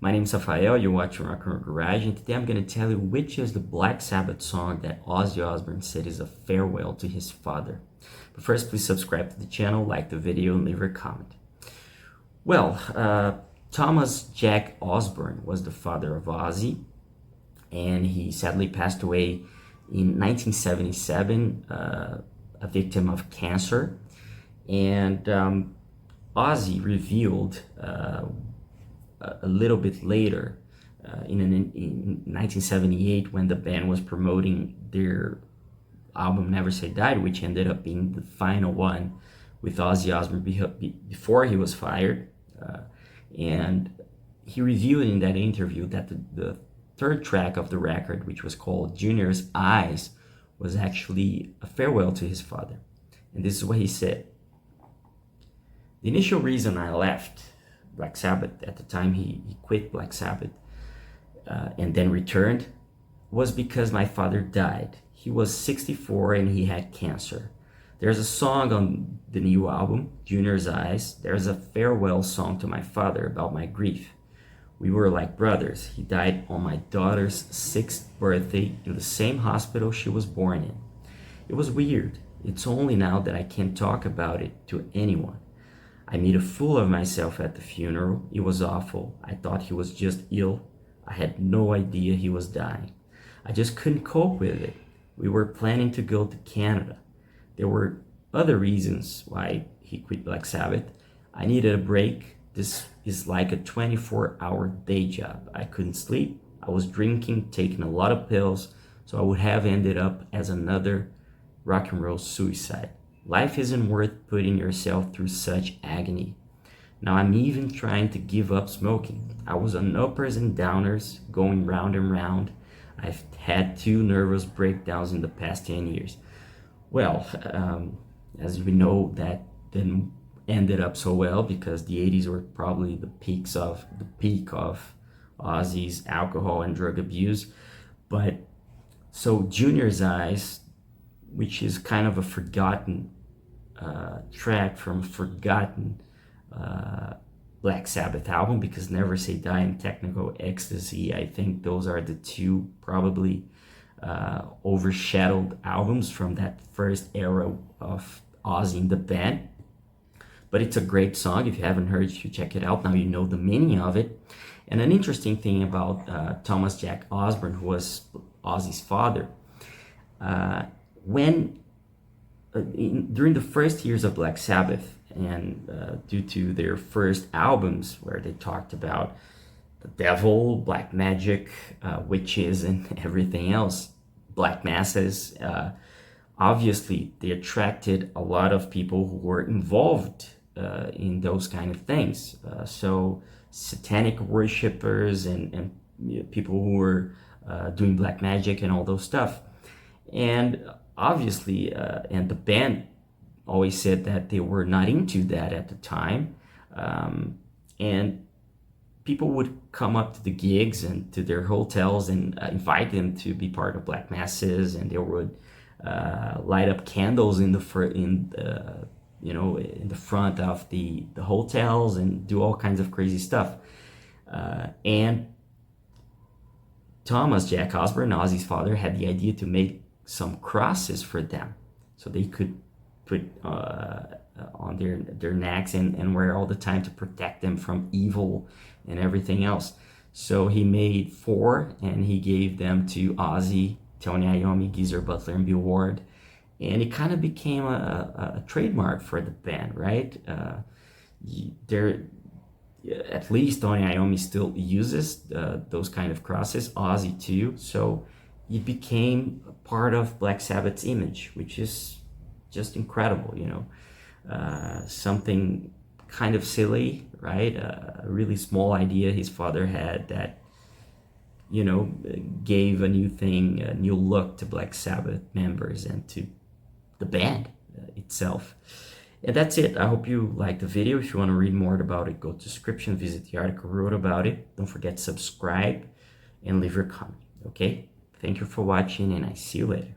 My name is Rafael, you're watching Rock and Roll Garage, and today I'm going to tell you which is the Black Sabbath song that Ozzy Osbourne said is a farewell to his father. But first, please subscribe to the channel, like the video, and leave a comment. Well, Thomas Jack Osbourne was the father of Ozzy, and he sadly passed away in 1977, a victim of cancer. And Ozzy revealed a little bit later, in 1978, when the band was promoting their album Never Say Die, which ended up being the final one with Ozzy Osbourne before he was fired. And he revealed in that interview that the third track of the record, which was called Junior's Eyes, was actually a farewell to his father. And this is what he said. The initial reason I left Black Sabbath, at the time he quit Black Sabbath and then returned, was because my father died. He was 64 and he had cancer. There's a song on the new album, Junior's Eyes. There's a farewell song to my father about my grief. We were like brothers. He died on my daughter's 6th birthday in the same hospital she was born in. It was weird. It's only now that I can talk about it to anyone. I made a fool of myself at the funeral. It was awful. I thought he was just ill. I had no idea he was dying. I just couldn't cope with it. We were planning to go to Canada. There were other reasons why he quit Black Sabbath. I needed a break. This is like a 24-hour day job. I couldn't sleep. I was drinking, taking a lot of pills, so I would have ended up as another rock and roll suicide. Life isn't worth putting yourself through such agony. Now I'm even trying to give up smoking. I was on uppers and downers, going round and round. I've had 2 nervous breakdowns in the past 10 years. Well, as we know, that didn't ended up so well because the 80s were probably the peak of Ozzy's alcohol and drug abuse. But so Junior's Eyes, which is kind of a forgotten track from a forgotten Black Sabbath album, because Never Say Die and Technical Ecstasy, I think those are the 2 probably overshadowed albums from that first era of Ozzy in the band. But it's a great song. If you haven't heard it, you check it out. Now you know the meaning of it. And an interesting thing about Thomas Jack Osbourne, who was Ozzy's father, during the first years of Black Sabbath, and due to their first albums where they talked about the devil, black magic, witches, and everything else, black masses, obviously they attracted a lot of people who were involved in those kind of things. So satanic worshippers and people who were doing black magic and all those stuff. And obviously, and the band always said that they were not into that at the time. And people would come up to the gigs and to their hotels and invite them to be part of black masses, and they would light up candles in the front of the hotels and do all kinds of crazy stuff. And Thomas Jack Osbourne, Ozzy's father, had the idea to make some crosses for them, so they could put on their necks and wear all the time to protect them from evil and everything else. So he made 4, and he gave them to Ozzy, Tony Iommi, Geezer Butler, and Bill Ward. And it kind of became a trademark for the band, right? At least Tony Iommi still uses those kind of crosses, Ozzy too. So it became a part of Black Sabbath's image, which is just incredible, something kind of silly, right? A really small idea his father had that, gave a new thing, a new look to Black Sabbath members and to the band itself. And that's it. I hope you liked the video. If you want to read more about it, go to the description, visit the article I wrote about it. Don't forget to subscribe and leave your comment, okay? Thank you for watching, and I see you later.